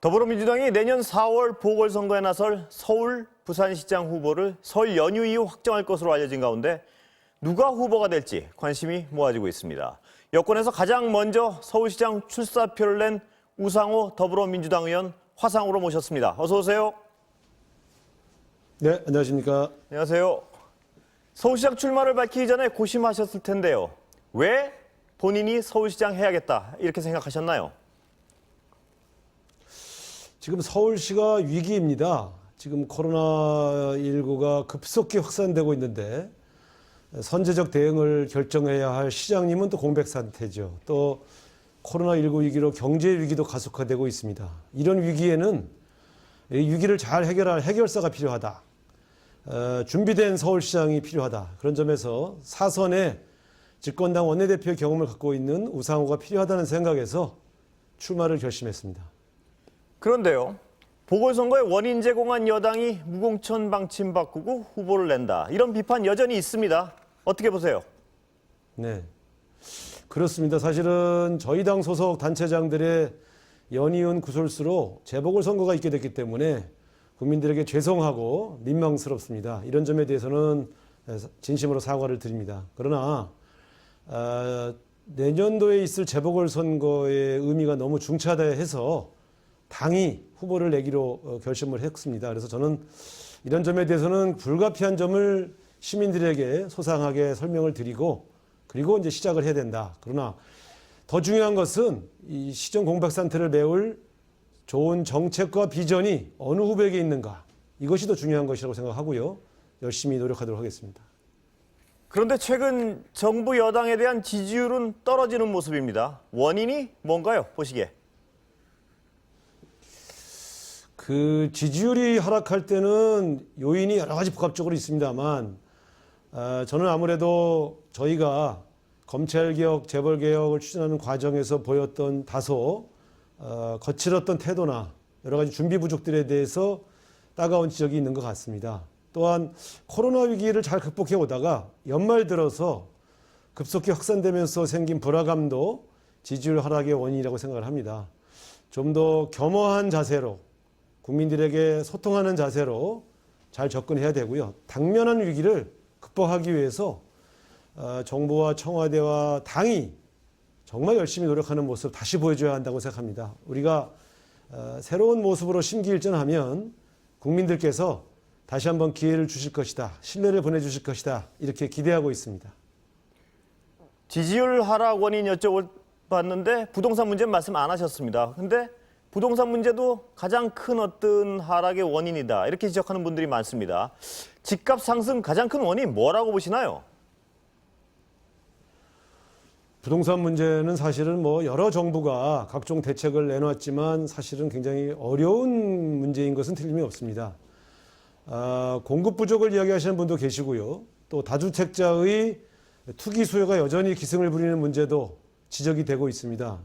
더불어민주당이 내년 4월 보궐선거에 나설 서울, 부산시장 후보를 설 연휴 이후 확정할 것으로 알려진 가운데 누가 후보가 될지 관심이 모아지고 있습니다. 여권에서 가장 먼저 서울시장 출사표를 낸 우상호 더불어민주당 의원 화상으로 모셨습니다. 어서 오세요. 네, 안녕하십니까. 안녕하세요. 서울시장 출마를 밝히기 전에 고심하셨을 텐데요. 왜 본인이 서울시장 해야겠다 이렇게 생각하셨나요? 지금 서울시가 위기입니다. 지금 코로나19가 급속히 확산되고 있는데 선제적 대응을 결정해야 할 시장님은 또 공백 상태죠. 또 코로나19 위기로 경제 위기도 가속화되고 있습니다. 이런 위기에는 이 위기를 잘 해결할 해결사가 필요하다. 준비된 서울시장이 필요하다. 그런 점에서 사선에 집권당 원내대표의 경험을 갖고 있는 우상호가 필요하다는 생각에서 출마를 결심했습니다. 그런데요. 보궐선거에 원인 제공한 여당이 무공천 방침 바꾸고 후보를 낸다. 이런 비판 여전히 있습니다. 어떻게 보세요? 네, 그렇습니다. 사실은 저희 당 소속 단체장들의 연이은 구설수로 재보궐선거가 있게 됐기 때문에 국민들에게 죄송하고 민망스럽습니다. 이런 점에 대해서는 진심으로 사과를 드립니다. 그러나 내년도에 있을 재보궐선거의 의미가 너무 중차대해서 당이 후보를 내기로 결심을 했습니다. 그래서 저는 이런 점에 대해서는 불가피한 점을 시민들에게 소상하게 설명을 드리고 그리고 이제 시작을 해야 된다. 그러나 더 중요한 것은 이 시정 공백 상태를 메울 좋은 정책과 비전이 어느 후보에게 있는가. 이것이 더 중요한 것이라고 생각하고요. 열심히 노력하도록 하겠습니다. 그런데 최근 정부 여당에 대한 지지율은 떨어지는 모습입니다. 원인이 뭔가요? 보시기에. 그 지지율이 하락할 때는 요인이 여러 가지 복합적으로 있습니다만 저는 아무래도 저희가 검찰개혁, 재벌개혁을 추진하는 과정에서 보였던 다소 거칠었던 태도나 여러 가지 준비 부족들에 대해서 따가운 지적이 있는 것 같습니다. 또한 코로나 위기를 잘 극복해 오다가 연말 들어서 급속히 확산되면서 생긴 불화감도 지지율 하락의 원인이라고 생각을 합니다. 좀 더 겸허한 자세로 국민들에게 소통하는 자세로 잘 접근해야 되고요. 당면한 위기를 극복하기 위해서 정부와 청와대와 당이 정말 열심히 노력하는 모습 다시 보여줘야 한다고 생각합니다. 우리가 새로운 모습으로 심기일전하면 국민들께서 다시 한번 기회를 주실 것이다. 신뢰를 보내주실 것이다. 이렇게 기대하고 있습니다. 지지율 하락 원인 여쭤봤는데 부동산 문제는 말씀 안 하셨습니다. 근데 부동산 문제도 가장 큰 어떤 하락의 원인이다. 이렇게 지적하는 분들이 많습니다. 집값 상승 가장 큰 원인 뭐라고 보시나요? 부동산 문제는 사실은 뭐 여러 정부가 각종 대책을 내놨지만 사실은 굉장히 어려운 문제인 것은 틀림이 없습니다. 공급 부족을 이야기하시는 분도 계시고요. 또 다주택자의 투기 수요가 여전히 기승을 부리는 문제도 지적이 되고 있습니다.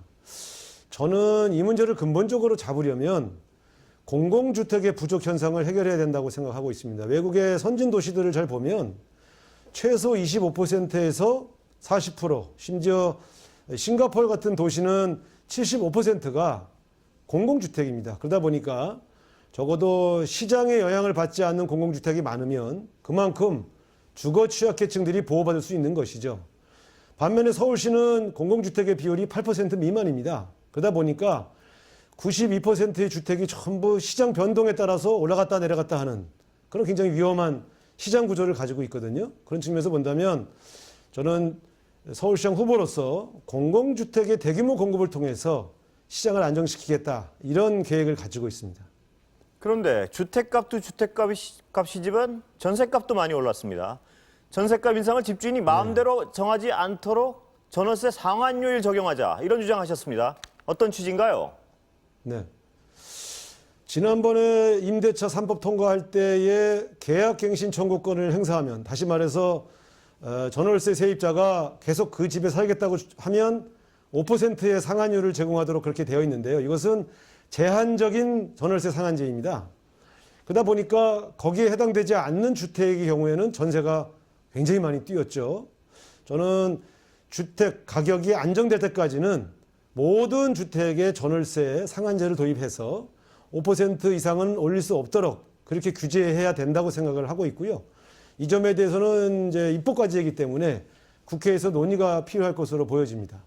저는 이 문제를 근본적으로 잡으려면 공공주택의 부족 현상을 해결해야 된다고 생각하고 있습니다. 외국의 선진 도시들을 잘 보면 최소 25%에서 40%, 심지어 싱가포르 같은 도시는 75%가 공공주택입니다. 그러다 보니까 적어도 시장의 영향을 받지 않는 공공주택이 많으면 그만큼 주거 취약계층들이 보호받을 수 있는 것이죠. 반면에 서울시는 공공주택의 비율이 8% 미만입니다. 그러다 보니까 92%의 주택이 전부 시장 변동에 따라서 올라갔다 내려갔다 하는 그런 굉장히 위험한 시장 구조를 가지고 있거든요. 그런 측면에서 본다면 저는 서울시장 후보로서 공공주택의 대규모 공급을 통해서 시장을 안정시키겠다 이런 계획을 가지고 있습니다. 그런데 주택값도 주택값이지만 전셋값도 많이 올랐습니다. 전셋값 인상을 집주인이 마음대로 정하지 않도록 전월세 상환율 적용하자 이런 주장하셨습니다. 어떤 취지인가요? 네. 지난번에 임대차 3법 통과할 때에 계약갱신 청구권을 행사하면 다시 말해서 전월세 세입자가 계속 그 집에 살겠다고 하면 5%의 상한율을 제공하도록 그렇게 되어 있는데요. 이것은 제한적인 전월세 상한제입니다. 그러다 보니까 거기에 해당되지 않는 주택의 경우에는 전세가 굉장히 많이 뛰었죠. 저는 주택 가격이 안정될 때까지는 모든 주택에 전월세 상한제를 도입해서 5% 이상은 올릴 수 없도록 그렇게 규제해야 된다고 생각을 하고 있고요. 이 점에 대해서는 이제 입법과제이기 때문에 국회에서 논의가 필요할 것으로 보여집니다.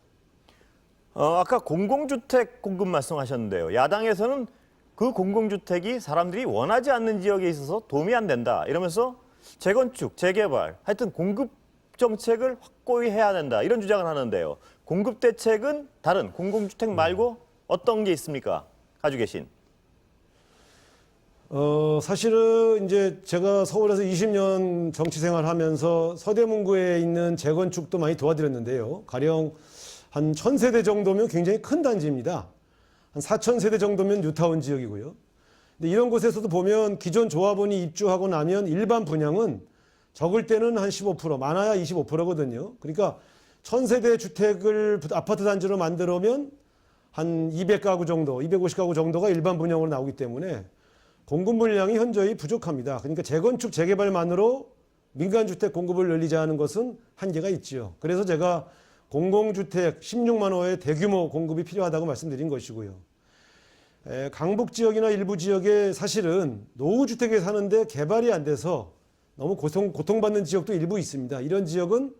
아까 공공주택 공급 말씀하셨는데요. 야당에서는 그 공공주택이 사람들이 원하지 않는 지역에 있어서 도움이 안 된다. 이러면서 재건축, 재개발, 하여튼 공급 정책을 확고히 해야 된다. 이런 주장을 하는데요. 공급 대책은 다른 공공주택 말고 어떤 게 있습니까? 가지고 계신. 사실은 이제 제가 서울에서 20년 정치 생활하면서 서대문구에 있는 재건축도 많이 도와드렸는데요. 가령 한 1000세대 정도면 굉장히 큰 단지입니다. 한 4000세대 정도면 뉴타운 지역이고요. 근데 이런 곳에서도 보면 기존 조합원이 입주하고 나면 일반 분양은 적을 때는 한 15%, 많아야 25%거든요. 그러니까 1000세대 주택을 아파트 단지로 만들면 한 200가구 정도, 250가구 정도가 일반 분양으로 나오기 때문에 공급 물량이 현저히 부족합니다. 그러니까 재건축, 재개발만으로 민간주택 공급을 늘리자는 것은 한계가 있지요. 그래서 제가 공공주택 16만 호의 대규모 공급이 필요하다고 말씀드린 것이고요. 강북 지역이나 일부 지역에 사실은 노후주택에 사는데 개발이 안 돼서 너무 고통받는 지역도 일부 있습니다. 이런 지역은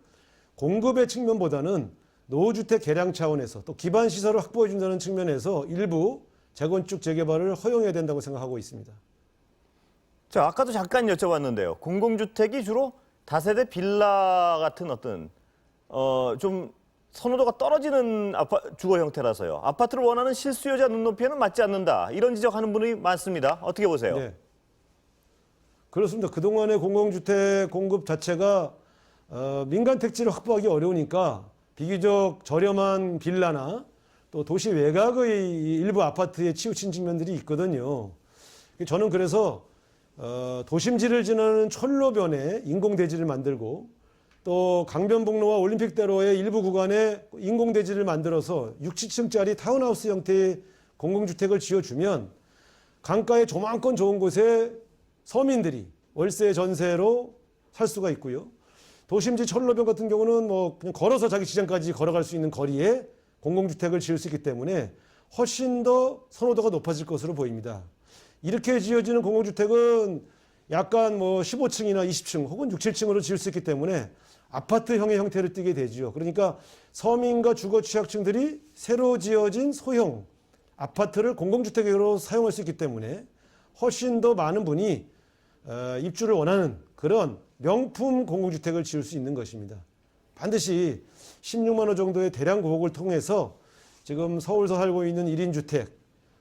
공급의 측면보다는 노후주택 개량 차원에서 또 기반시설을 확보해 준다는 측면에서 일부 재건축, 재개발을 허용해야 된다고 생각하고 있습니다. 자, 아까도 잠깐 여쭤봤는데요. 공공주택이 주로 다세대 빌라 같은 어떤 좀 선호도가 떨어지는 주거 형태라서요. 아파트를 원하는 실수요자 눈높이에는 맞지 않는다. 이런 지적하는 분이 많습니다. 어떻게 보세요? 네. 그렇습니다. 그동안의 공공주택 공급 자체가 민간 택지를 확보하기 어려우니까 비교적 저렴한 빌라나 또 도시 외곽의 일부 아파트에 치우친 측면들이 있거든요. 저는 그래서 도심지를 지나는 철로변에 인공대지를 만들고 또 강변북로와 올림픽대로의 일부 구간에 인공대지를 만들어서 6, 7층짜리 타운하우스 형태의 공공주택을 지어주면 강가에 조망권 좋은 곳에 서민들이 월세 전세로 살 수가 있고요. 도심지 철로변 같은 경우는 뭐 그냥 걸어서 자기 직장까지 걸어갈 수 있는 거리에 공공주택을 지을 수 있기 때문에 훨씬 더 선호도가 높아질 것으로 보입니다. 이렇게 지어지는 공공주택은 약간 뭐 15층이나 20층 혹은 6, 7층으로 지을 수 있기 때문에 아파트형의 형태를 띠게 되죠. 그러니까 서민과 주거 취약층들이 새로 지어진 소형 아파트를 공공주택으로 사용할 수 있기 때문에 훨씬 더 많은 분이 입주를 원하는 그런 명품 공공주택을 지을 수 있는 것입니다. 반드시 16만 호 정도의 대량 공급을 통해서 지금 서울서 살고 있는 1인 주택,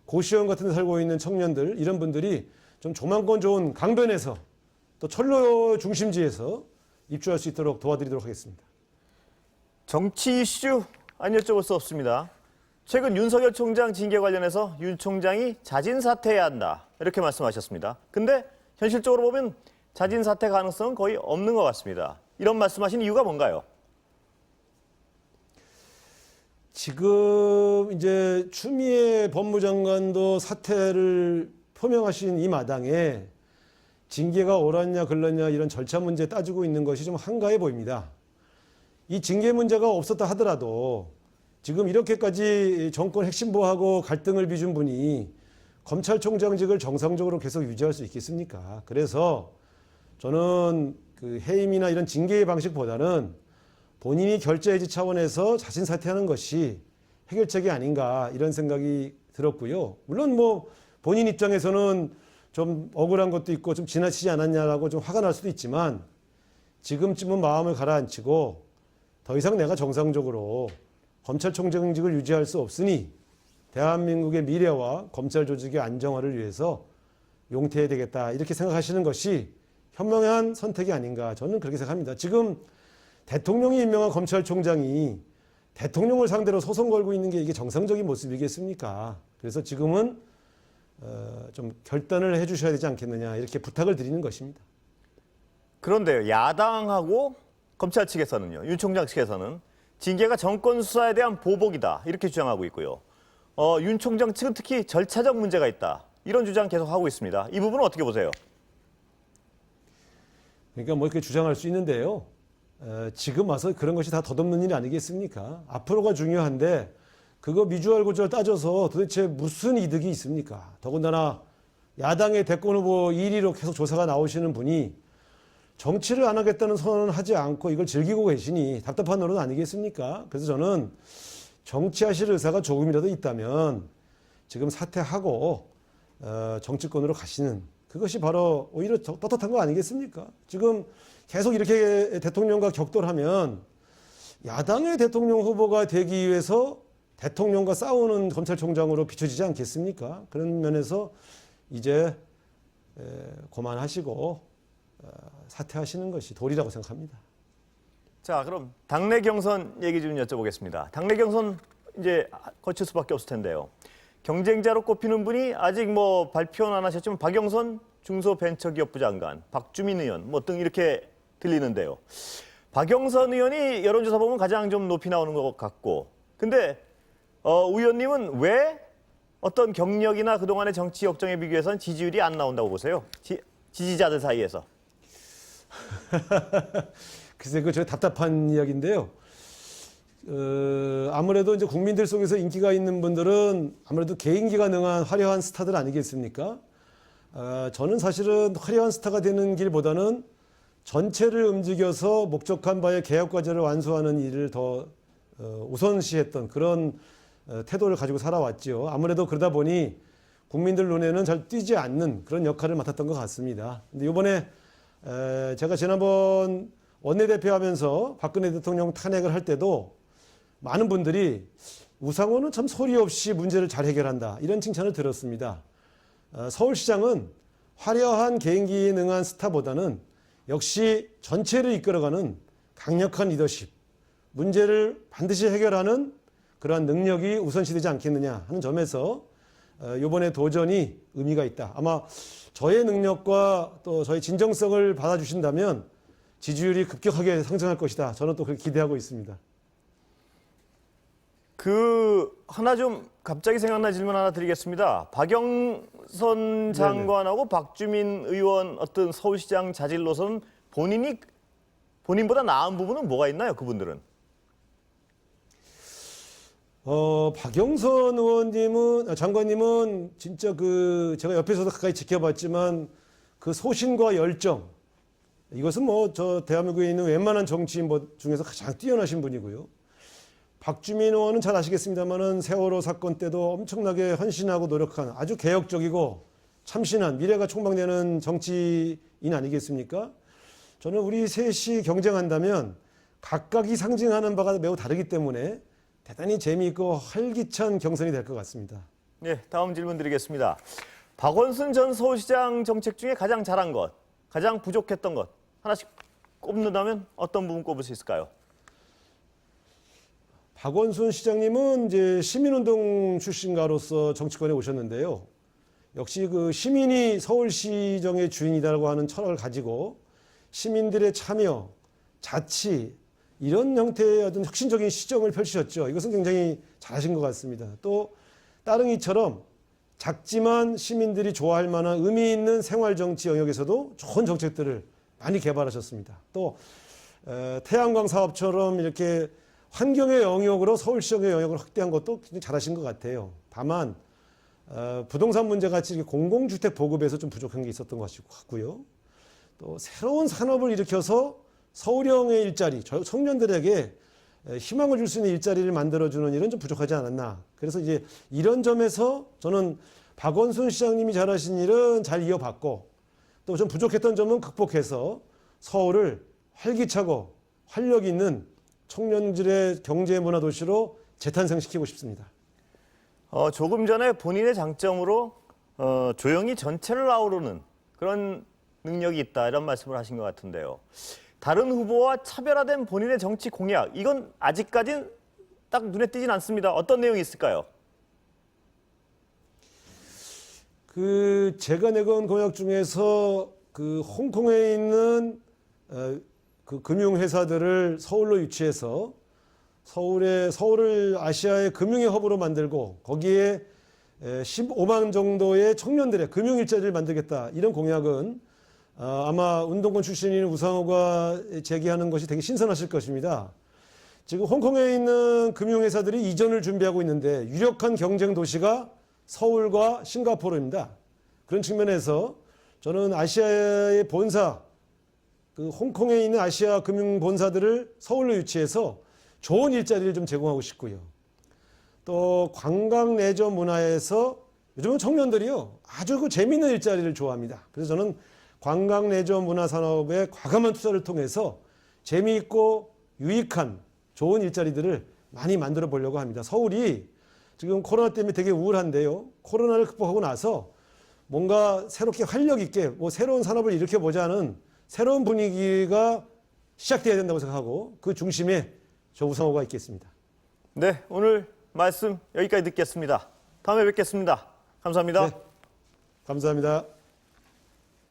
고시원 같은 데 살고 있는 청년들 이런 분들이 좀 조망권 좋은 강변에서 또 철로 중심지에서 입주할 수 있도록 도와드리도록 하겠습니다. 정치 이슈 안 여쭤볼 수 없습니다. 최근 윤석열 총장 징계 관련해서 윤 총장이 자진 사퇴해야 한다 이렇게 말씀하셨습니다. 근데 현실적으로 보면 자진 사퇴 가능성은 거의 없는 것 같습니다. 이런 말씀하신 이유가 뭔가요? 지금 이제 추미애 법무장관도 사퇴를 표명하신 이 마당에 징계가 옳았냐 글렀냐 이런 절차 문제 따지고 있는 것이 좀 한가해 보입니다. 이 징계 문제가 없었다 하더라도 지금 이렇게까지 정권 핵심보하고 갈등을 빚은 분이 검찰총장직을 정상적으로 계속 유지할 수 있겠습니까? 그래서 저는 그 해임이나 이런 징계의 방식보다는 본인이 결재해지 차원에서 자진 사퇴하는 것이 해결책이 아닌가 이런 생각이 들었고요. 물론 뭐 본인 입장에서는 좀 억울한 것도 있고 좀 지나치지 않았냐라고 좀 화가 날 수도 있지만 지금쯤은 마음을 가라앉히고 더 이상 내가 정상적으로 검찰총장직을 유지할 수 없으니 대한민국의 미래와 검찰 조직의 안정화를 위해서 용퇴해야 되겠다 이렇게 생각하시는 것이 현명한 선택이 아닌가 저는 그렇게 생각합니다. 지금 대통령이 임명한 검찰총장이 대통령을 상대로 소송 걸고 있는 게 이게 정상적인 모습이겠습니까? 그래서 지금은 좀 결단을 해주셔야 되지 않겠느냐 이렇게 부탁을 드리는 것입니다. 그런데요, 야당하고 검찰 측에서는요, 윤 총장 측에서는 징계가 정권 수사에 대한 보복이다 이렇게 주장하고 있고요. 윤 총장 측은 특히 절차적 문제가 있다 이런 주장 계속 하고 있습니다. 이 부분은 어떻게 보세요? 그러니까 뭐 이렇게 주장할 수 있는데요. 지금 와서 그런 것이 다 덧없는 일 아니겠습니까? 앞으로가 중요한데 그거 미주알고주알 따져서 도대체 무슨 이득이 있습니까? 더군다나 야당의 대권 후보 1위로 계속 조사가 나오시는 분이 정치를 안 하겠다는 선언을 하지 않고 이걸 즐기고 계시니 답답한 노릇 아니겠습니까? 그래서 저는 정치하실 의사가 조금이라도 있다면 지금 사퇴하고 정치권으로 가시는 그것이 바로 오히려 떳떳한 거 아니겠습니까? 지금 계속 이렇게 대통령과 격돌하면 야당의 대통령 후보가 되기 위해서 대통령과 싸우는 검찰총장으로 비춰지지 않겠습니까? 그런 면에서 이제 그만하시고 사퇴하시는 것이 도리라고 생각합니다. 자, 그럼 당내 경선 얘기 좀 여쭤보겠습니다. 당내 경선 이제 거칠 수밖에 없을 텐데요. 경쟁자로 꼽히는 분이 아직 뭐 발표는 안 하셨지만 박영선 중소벤처기업부 장관, 박주민 의원 뭐 등 이렇게 들리는데요. 박영선 의원이 여론조사 보면 가장 좀 높이 나오는 것 같고, 근데 의원님은 왜 어떤 경력이나 그동안의 정치 역정에 비교해서는 지지율이 안 나온다고 보세요? 지지자들 사이에서. 글쎄, 그 저 답답한 이야기인데요. 아무래도 이제 국민들 속에서 인기가 있는 분들은 아무래도 개인기가 능한 화려한 스타들 아니겠습니까? 저는 사실은 화려한 스타가 되는 길보다는 전체를 움직여서 목적한 바의 개혁 과제를 완수하는 일을 더 우선시했던 그런 태도를 가지고 살아왔지요. 아무래도 그러다 보니 국민들 눈에는 잘 띄지 않는 그런 역할을 맡았던 것 같습니다. 근데 이번에 제가 지난번 원내대표 하면서 박근혜 대통령 탄핵을 할 때도 많은 분들이 우상호는 참 소리 없이 문제를 잘 해결한다, 이런 칭찬을 들었습니다. 서울시장은 화려한 개인기에 능한 스타보다는 역시 전체를 이끌어가는 강력한 리더십, 문제를 반드시 해결하는 그러한 능력이 우선시되지 않겠느냐 하는 점에서 이번에 도전이 의미가 있다. 아마 저의 능력과 또 저의 진정성을 받아주신다면 지지율이 급격하게 상승할 것이다. 저는 또 그렇게 기대하고 있습니다. 하나 좀 갑자기 생각난 질문 하나 드리겠습니다. 박영선 장관하고 박주민 의원 어떤 서울시장 자질로서는 본인보다 나은 부분은 뭐가 있나요? 그분들은? 박영선 장관님은 진짜 제가 옆에서도 가까이 지켜봤지만 그 소신과 열정, 이것은 뭐 저 대한민국에 있는 웬만한 정치인 중에서 가장 뛰어나신 분이고요. 박주민 의원은 잘 아시겠습니다만은 세월호 사건 때도 엄청나게 헌신하고 노력한 아주 개혁적이고 참신한 미래가 촉망되는 정치인 아니겠습니까? 저는 우리 셋이 경쟁한다면 각각이 상징하는 바가 매우 다르기 때문에 대단히 재미있고 활기찬 경선이 될 것 같습니다. 네, 다음 질문 드리겠습니다. 박원순 전 서울시장 정책 중에 가장 잘한 것, 가장 부족했던 것 하나씩 꼽는다면 어떤 부분 꼽을 수 있을까요? 박원순 시장님은 이제 시민운동 출신가로서 정치권에 오셨는데요. 역시 그 시민이 서울시정의 주인이다라고 하는 철학을 가지고 시민들의 참여, 자치, 이런 형태의 어떤 혁신적인 시정을 펼치셨죠. 이것은 굉장히 잘하신 것 같습니다. 또 따릉이처럼 작지만 시민들이 좋아할 만한 의미 있는 생활정치 영역에서도 좋은 정책들을 많이 개발하셨습니다. 또 태양광 사업처럼 이렇게 환경의 영역으로 서울시정의 영역을 확대한 것도 굉장히 잘하신 것 같아요. 다만 부동산 문제 같이 이렇게 공공주택 보급에서 좀 부족한 게 있었던 것 같고요. 또 새로운 산업을 일으켜서 서울형의 일자리, 청년들에게 희망을 줄 수 있는 일자리를 만들어주는 일은 좀 부족하지 않았나. 그래서 이제 이런 점에서 저는 박원순 시장님이 잘하신 일은 잘 이어봤고 또 좀 부족했던 점은 극복해서 서울을 활기차고 활력 있는 청년들의 경제 문화 도시로 재탄생시키고 싶습니다. 조금 전에 본인의 장점으로 조용히 전체를 아우르는 그런 능력이 있다 이런 말씀을 하신 것 같은데요. 다른 후보와 차별화된 본인의 정치 공약, 이건 아직까지는 딱 눈에 띄진 않습니다. 어떤 내용이 있을까요? 제가 내건 공약 중에서 홍콩에 있는 금융회사들을 서울로 유치해서 서울을 아시아의 금융의 허브로 만들고 거기에 15만 정도의 청년들의 금융 일자리를 만들겠다. 이런 공약은 아마 운동권 출신인 우상호가 제기하는 것이 되게 신선하실 것입니다. 지금 홍콩에 있는 금융회사들이 이전을 준비하고 있는데 유력한 경쟁 도시가 서울과 싱가포르입니다. 그런 측면에서 저는 아시아의 본사, 그 홍콩에 있는 아시아 금융 본사들을 서울로 유치해서 좋은 일자리를 좀 제공하고 싶고요. 또 관광 레저 문화에서 요즘은 청년들이요 아주 그 재미있는 일자리를 좋아합니다. 그래서 저는 관광 레저 문화 산업에 과감한 투자를 통해서 재미있고 유익한 좋은 일자리들을 많이 만들어 보려고 합니다. 서울이 지금 코로나 때문에 되게 우울한데요. 코로나를 극복하고 나서 뭔가 새롭게 활력 있게 뭐 새로운 산업을 일으켜 보자는 새로운 분위기가 시작돼야 된다고 생각하고 그 중심에 저 우상호가 있겠습니다. 네, 오늘 말씀 여기까지 듣겠습니다. 다음에 뵙겠습니다. 감사합니다. 네, 감사합니다.